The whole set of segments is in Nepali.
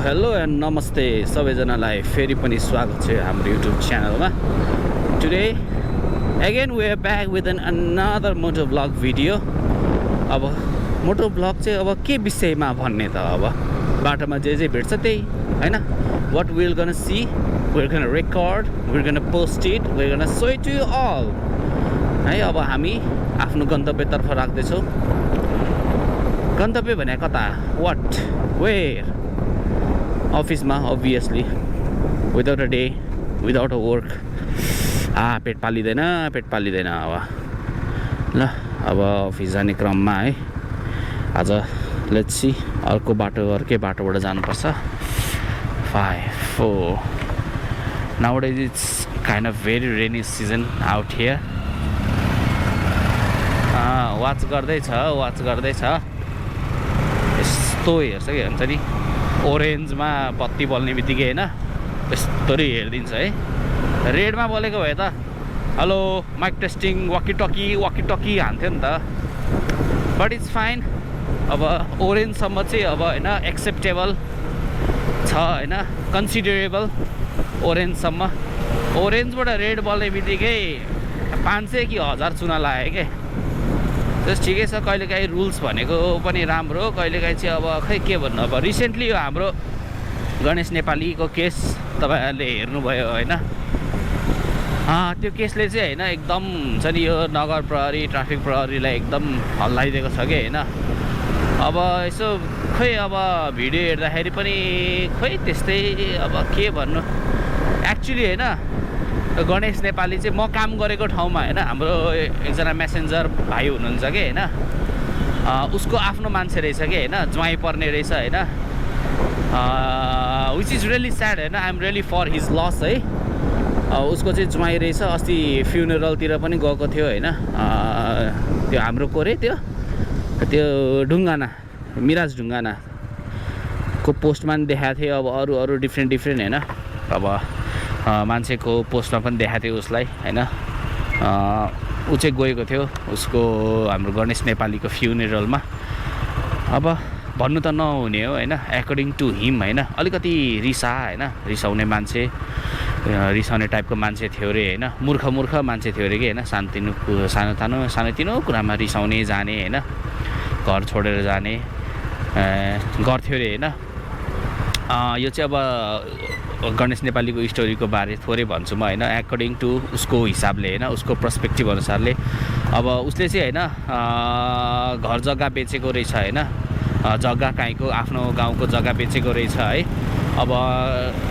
हेलो एन्ड नमस्ते सबैजनालाई फेरि पनि स्वागत छ हाम्रो युट्युब च्यानलमा। Today again we are back with an another moto blog video. अब मोटो ब्लग चाहिँ अब के विषयमा भन्ने त, अब बाटोमा जे भेट्छ त्यही हैन। What we are gonna see, we are gonna record, we are gonna post it, we are gonna show it to you all है। अब हामी आफ्नो गन्तव्यतर्फ राख्दैछौँ। गन्तव्य भने कता, वाट, वेयर? अफिसमा obviously. Without a day, without a work पेट पालिँदैन अब ल। अब अफिस जाने क्रममा है आज लेट्स सी अर्कै बाटोबाट जानुपर्छ। 5, 4 nowadays it's kind of very rainy season out here। Watch गर्दैछ यस्तो हेर्छ कि हुन्छ नि, ओरेन्जमा बत्ती बल्ने बित्तिकै होइन यस्तोरी हेरिदिन्छ है। रेडमा बोलेको भए त हेलो माइक टेस्टिङ वाकी टकी हान्थ्यो नि त, बट इट्स फाइन। अब ओरेन्जसम्म चाहिँ अब होइन एक्सेप्टेबल छ होइन, कन्सिडरेबल ओरेन्जसम्म। ओरेन्जबाट रेड बल्ने बित्तिकै 500 कि 1000 चुना लाग्यो क्या। जस्ट ठिकै छ। कहिलेकाहीँ रुल्स भनेको पनि राम्रो, कहिलेकाहीँ चाहिँ अब खै के भन्नु। अब रिसेन्टली यो हाम्रो गणेश नेपालीको केस तपाईँहरूले हेर्नुभयो होइन। त्यो केसले चाहिँ होइन एकदम हुन्छ नि यो नगर प्रहरी ट्राफिक प्रहरीलाई एकदम हल्लाइदिएको छ कि होइन। अब यसो खोइ अब भिडियो हेर्दाखेरि पनि खोइ त्यस्तै, अब के भन्नु। एक्चुअली होइन गणेश नेपाली चाहिँ म काम गरेको ठाउँमा होइन हाम्रो एकजना मेसेन्जर भाइ हुनुहुन्छ कि होइन, उसको आफ्नो मान्छे रहेछ कि होइन, ज्वाइँ पर्ने रहेछ होइन। विच इज रियली स्याड होइन, I am really for his loss है। उसको चाहिँ ज्वाइँ रहेछ। अस्ति फ्युनरलतिर पनि गएको थियो होइन। त्यो हाम्रो कोरे त्यो ढुङ्गाना, मिराज ढुङ्गानाको पोस्टमा पनि देखाएको थियो। अब अरू डिफ्रेन्ट होइन। अब मान्छेको पोस्टमा पनि देखाएको थियो उसलाई होइन। ऊ चाहिँ गएको थियो उसको हाम्रो गणेश नेपालीको फ्युनेरलमा। अब भन्नु त नहुने हो होइन, एकर्डिङ टु हिम होइन। अलिकति रिसाउने मान्छे, रिसाउने टाइपको मान्छे थियो अरे होइन। मूर्ख मान्छे थियो अरे कि होइन। सानोतिनो कुरामा रिसाउने जाने होइन, घर छोडेर जाने गर्थ्यो अरे होइन। यो चाहिँ अब गणेश नेपालीको स्टोरीको बारे थोरै भन्छु म होइन, एकर्डिङ टु उसको हिसाबले होइन, उसको पर्सपेक्टिभ अनुसारले। अब उसले चाहिँ होइन घर जग्गा बेचेको रहेछ होइन। जग्गा काहीँको आफ्नो गाउँको जग्गा बेचेको रहेछ है। अब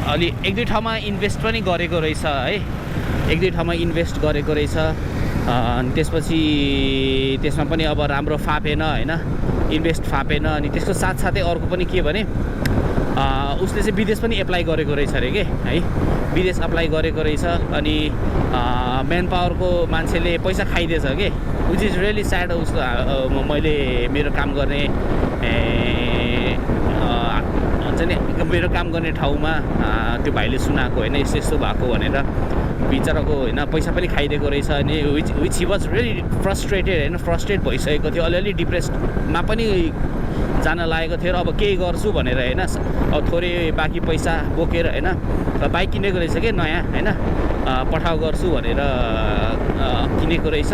अलि 1-2 ठाउँमा इन्भेस्ट पनि गरेको रहेछ है। 1-2 ठाउँमा इन्भेस्ट गरेको रहेछ। अनि त्यसपछि त्यसमा पनि अब राम्रो फापेन होइन, इन्भेस्ट फापेन। अनि त्यसको साथसाथै अर्को पनि के भने उसले चाहिँ विदेश पनि एप्लाई गरेको रहेछ अरे के है। विदेश एप्लाई गरेको रहेछ। अनि मेन पावरको मान्छेले पैसा खाइदिएछ कि, विच इज रियली स्याड। उसको मैले मेरो काम गर्ने हुन्छ नि, मेरो काम गर्ने ठाउँमा त्यो भाइले सुनाएको होइन, यस्तो भएको भनेर बिचराको होइन पैसा पनि खाइदिएको रहेछ। अनि which he was really frustrate भइसकेको थियो, अलिअलि डिप्रेसमा पनि जान लागेको थियो। र अब केही गर्छु भनेर होइन, अब थोरै बाँकी पैसा बोकेर होइन बाइक किनेको रहेछ कि नयाँ होइन, पठाउ गर्छु भनेर किनेको रहेछ।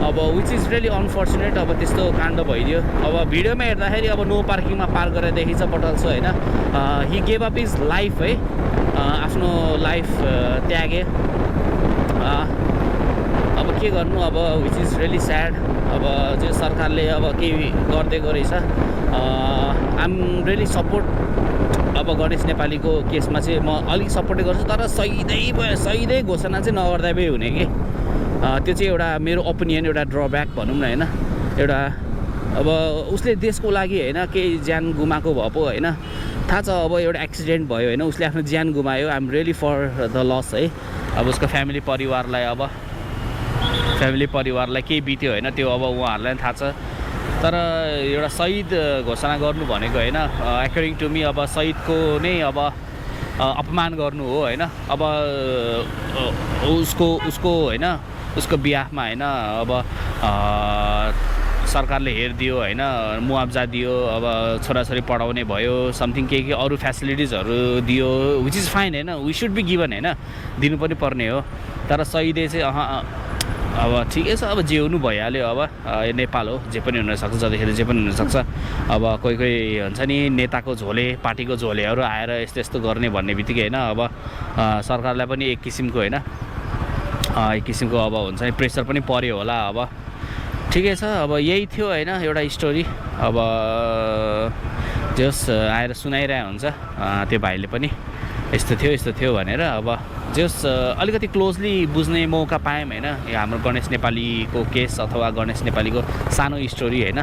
अब विच इज रियली अनफर्चुनेट। अब त्यस्तो काण्ड भइदियो। अब भिडियोमा हेर्दाखेरि अब नो पार्किङमा पार्क गरेर देखिन्छ पटल्छ होइन। He gave up his life है, आफ्नो लाइफ त्यागे। अब के गर्नु, अब विच इज रियली स्याड। अब चाहिँ सरकारले अब केही गरिदिएको रहेछ। आइएम रियली सपोर्ट अब गणेश नेपालीको केसमा चाहिँ म अलिक सपोर्टै गर्छु, तर सहिँदै घोषणा चाहिँ नगर्दा पनि हुने कि। त्यो चाहिँ एउटा मेरो ओपिनियन, एउटा ड्रब्याक भनौँ न होइन। एउटा अब उसले देशको लागि होइन केही ज्यान गुमाएको भए पो होइन, थाहा छ। अब एउटा एक्सिडेन्ट भयो होइन, उसले आफ्नो ज्यान गुमायो। I'm really for the loss है। अब उसको फ्यामिली परिवारलाई केही बित्यो होइन, त्यो अब उहाँहरूलाई थाहा छ। तर एउटा शहीद घोषणा गर्नु भनेको होइन, एकर्डिङ टु मी अब शहीदको नै अब अपमान गर्नु हो होइन। अब उसको होइन उसको बिहाफमा होइन अब सरकारले हेरिदियो होइन, मुआवजा दियो, अब छोराछोरी पढाउने भयो, समथिङ के अरू फेसिलिटिजहरू दियो, विच इज फाइन होइन, वी सुड बी गिभन होइन, दिनु पनि पर्ने हो। तर सहीले चाहिँ अब ठिकै छ, अब जे हुनु भइहाल्यो। अब नेपाल हो, जे पनि हुनसक्छ, जतिखेर जे पनि हुनसक्छ। अब कोही हुन्छ नि नेताको झोले, पार्टीको झोलेहरू आएर यस्तो यस्तो गर्ने भन्ने बित्तिकै होइन, अब सरकारलाई पनि एक किसिमको होइन, एक किसिमको अब हुन्छ नि प्रेसर पनि पर्यो होला। अब ठिकै छ, अब यही थियो होइन एउटा स्टोरी। अब जस आएर सुनाइरहेको हुन्छ त्यो भाइले पनि यस्तो थियो भनेर। अब जस अलिकति क्लोजली बुझ्ने मौका पायौँ होइन, यो हाम्रो गणेश नेपालीको केस अथवा गणेश नेपालीको सानो स्टोरी होइन।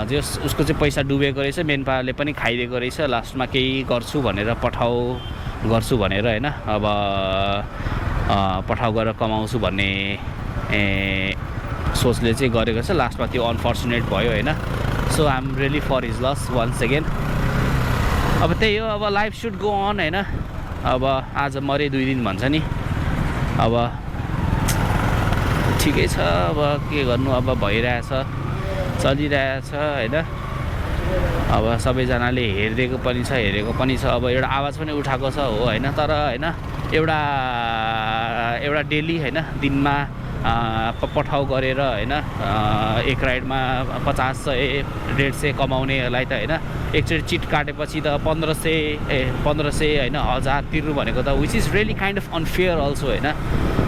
जस उसको चाहिँ पैसा डुबेको रहेछ, मेन पावरले पनि खाइदिएको रहेछ, लास्टमा केही गर्छु भनेर गर्छु भनेर होइन, अब पठाउ गरेर कमाउँछु भन्ने सोचले चाहिँ गरेको छ, लास्टमा त्यो अनफर्चुनेट भयो होइन। So I am really for his loss once again. अब त्यही हो, अब लाइफ सुड गो अन होइन। अब आज मरे 2 दिन भन्छ नि, अब ठिकै छ, अब के गर्नु, अब भइरहेछ, चलिरहेछ होइन। अब सबैजनाले हेरेको पनि छ, अब एउटा आवाज पनि उठाएको छ हो होइन। तर होइन एउटा डेली होइन, दिनमा पठाउ गरेर होइन, एक राइडमा 50-100 150 कमाउनेहरूलाई त होइन, एकचोटि चिट काटेपछि त 1500 होइन 1000 तिर्नु भनेको त which is really kind of unfair also होइन।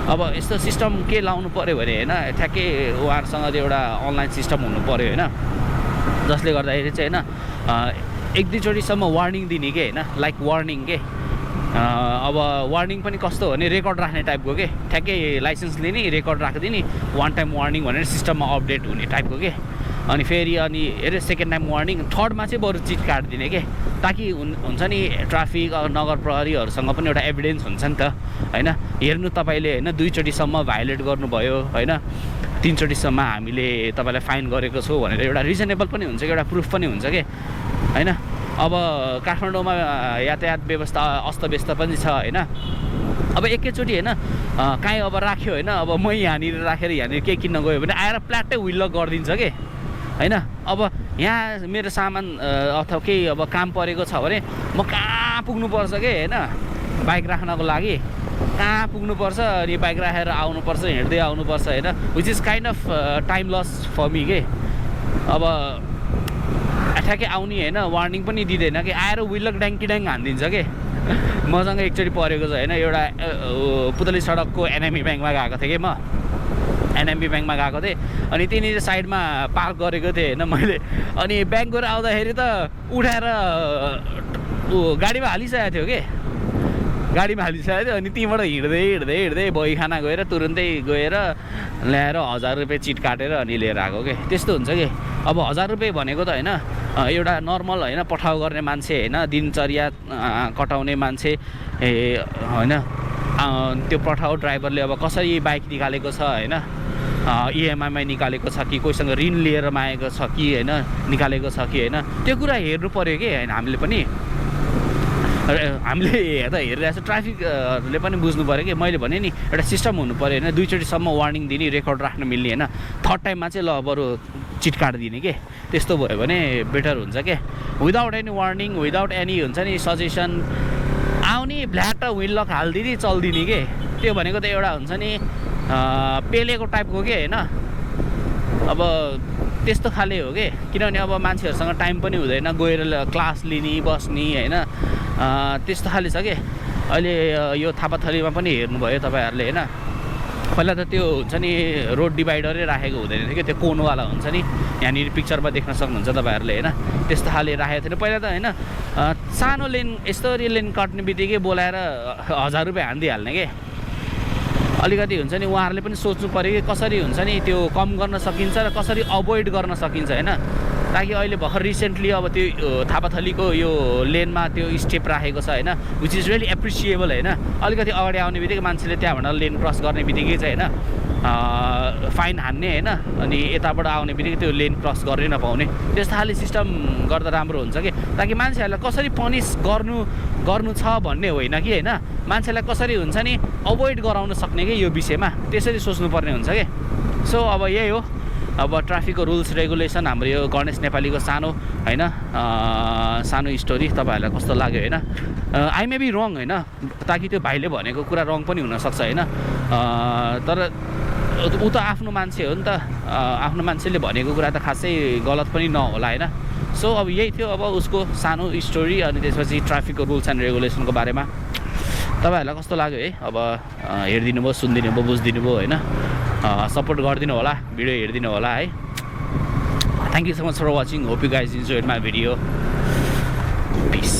अब यस्तो सिस्टम के लाउनु पऱ्यो भने होइन, ठ्याक्कै उहाँहरूसँग एउटा अनलाइन सिस्टम हुनु पऱ्यो होइन, जसले गर्दाखेरि चाहिँ होइन 1-2 चोटिसम्म वार्निङ दिने के होइन, लाइक वार्निङ के। अब वार्निङ पनि कस्तो भने रेकर्ड राख्ने टाइपको के, ठ्याक्कै लाइसेन्स लिने, रेकर्ड राखिदिने, 1 टाइम वार्निङ भनेर सिस्टममा अपडेट हुने टाइपको के। अनि फेरि अनि हेरे सेकेन्ड टाइम वार्निङ, थर्डमा चाहिँ बरु चिट काटिदिने के, ताकि हुन्छ नि ट्राफिक नगर प्रहरीहरूसँग पनि एउटा एभिडेन्स हुन्छ नि त होइन। हेर्नु तपाईँले होइन 2 चोटिसम्म भायोलेट गर्नुभयो होइन, 3 चोटिसम्म हामीले तपाईँलाई फाइन गरेको छौँ भनेर एउटा रिजनेबल पनि हुन्छ कि, एउटा प्रुफ पनि हुन्छ कि होइन। अब काठमाडौँमा यातायात व्यवस्था अस्तव्यस्त पनि छ होइन। अब एकैचोटि होइन काहीँ अब राख्यो होइन, अब मै यहाँनिर राखेर यहाँनिर केही किन्न गयो भने आएर प्लाट्टै विल लक गरिदिन्छ कि होइन। अब यहाँ मेरो सामान अथवा केही अब काम परेको छ भने म कहाँ पुग्नुपर्छ कि होइन, बाइक राख्नको लागि कहाँ पुग्नुपर्छ, अनि बाइक राखेर आउनुपर्छ, हिँड्दै आउनुपर्छ होइन, which is kind of time loss for me के। अब ठ्याक्कै आउने होइन, वार्निङ पनि दिँदैन कि, आएर विलक ड्याङ्की हानिदिन्छ कि। मसँग एकचोटि परेको छ होइन, एउटा पुतली सडकको एनएमबी ब्याङ्कमा गएको थिएँ कि म, एनएमबी ब्याङ्कमा गएको थिएँ, अनि त्यहाँनिर साइडमा पार्क गरेको थिएँ होइन मैले। अनि ब्याङ्क गएर आउँदाखेरि त उठाएर गाडीमा हालिसकेको थियो कि, गाडीमा हालिसकेको थियो। अनि त्यहीँबाट हिँड्दै बहीखाना गएर तुरुन्तै गएर ल्याएर 1000 रुपियाँ चिट काटेर अनि लिएर आएको के। त्यस्तो हुन्छ कि। अब 1000 रुपियाँ भनेको त होइन एउटा नर्मल होइन पठाउ गर्ने मान्छे होइन, दिनचर्या कटाउने मान्छे होइन, त्यो पठाउ ड्राइभरले अब कसरी बाइक निकालेको छ होइन, इएमआईमा निकालेको छ कि कोहीसँग ऋण लिएर मागेको छ कि होइन, निकालेको छ कि होइन, त्यो कुरा हेर्नु पऱ्यो कि होइन। हामीले हेर्दा हेरिरहेको छ, ट्राफिकहरूले पनि बुझ्नु पऱ्यो कि। मैले भने नि एउटा सिस्टम हुनु पऱ्यो होइन, 2 चोटिसम्म वार्निङ दिने, रेकर्ड राख्न मिल्ने होइन, थर्ड टाइममा चाहिँ ल बरु चिट काटिदिने के। त्यस्तो भयो भने बेटर हुन्छ के। Without any warning, without any हुन्छ नि सजेसन, आउने भ्ल्याट विल लक हालिदिने चलिदिने के। त्यो भनेको त एउटा हुन्छ नि पेलेको टाइपको के होइन। अब त्यस्तो खाले हो कि, किनभने अब मान्छेहरूसँग टाइम पनि हुँदैन गएर क्लास लिने बस्ने होइन, त्यस्तो खाले छ कि। अहिले यो थापाथलीमा पनि हेर्नुभयो तपाईँहरूले होइन, पहिला त त्यो हुन्छ नि रोड डिभाइडरै राखेको हुँदैन थियो कि, त्यो कोनवाला हुन्छ नि, यहाँनिर पिक्चरमा देख्न सक्नुहुन्छ तपाईँहरूले होइन, त्यस्तो खाले राखेको थिएन पहिला त होइन। सानो लेन यस्तरी लेन कट्ने बित्तिकै बोलाएर 1000 रुपियाँ हानिदिइहाल्ने कि। अलिकति हुन्छ नि उहाँहरूले पनि सोच्नु पऱ्यो कि कसरी हुन्छ नि त्यो कम गर्न सकिन्छ र कसरी अभोइड गर्न सकिन्छ होइन। ताकि अहिले भर्खर रिसेन्टली अब त्यो थापाथलीको यो लेनमा त्यो स्टेप राखेको छ होइन, विच इज रियली एप्रिसिएबल होइन। अलिकति अगाडि आउने बित्तिकै मान्छेले त्यहाँबाट लेन क्रस गर्ने बित्तिकै चाहिँ होइन फाइन हान्ने होइन, अनि यताबाट आउने बित्तिकै त्यो लेन क्रस गर्नै नपाउने, त्यस्तो खाले सिस्टम गर्दा राम्रो हुन्छ कि। ताकि मान्छेहरूलाई कसरी पनिस गर्नु छ भन्ने होइन कि होइन, मान्छेलाई कसरी हुन्छ नि अभोइड गराउन सक्ने कि यो विषयमा, त्यसरी सोच्नुपर्ने हुन्छ कि। सो अब यही हो, अब ट्राफिकको रुल्स रेगुलेसन हाम्रो यो गणेश नेपालीको सानो होइन सानो स्टोरी तपाईँहरूलाई कस्तो लाग्यो होइन आई मे बी रङ होइन ताकि त्यो भाइले भनेको कुरा रङ पनि हुनसक्छ होइन तर ऊ त आफ्नो मान्छे हो नि त आफ्नो मान्छेले भनेको कुरा त खासै गलत पनि नहोला होइन सो अब यही थियो अब उसको सानो स्टोरी अनि त्यसपछि ट्राफिकको रुल्स एन्ड रेगुलेसनको बारेमा तपाईँहरूलाई कस्तो लाग्यो है अब हेरिदिनु भयो सुनिदिनु भयो बुझिदिनु भयो होइन सपोर्ट गरिदिनु होला भिडियो हेरिदिनु होला है thank you so much for watching hope you guys enjoyed my video piece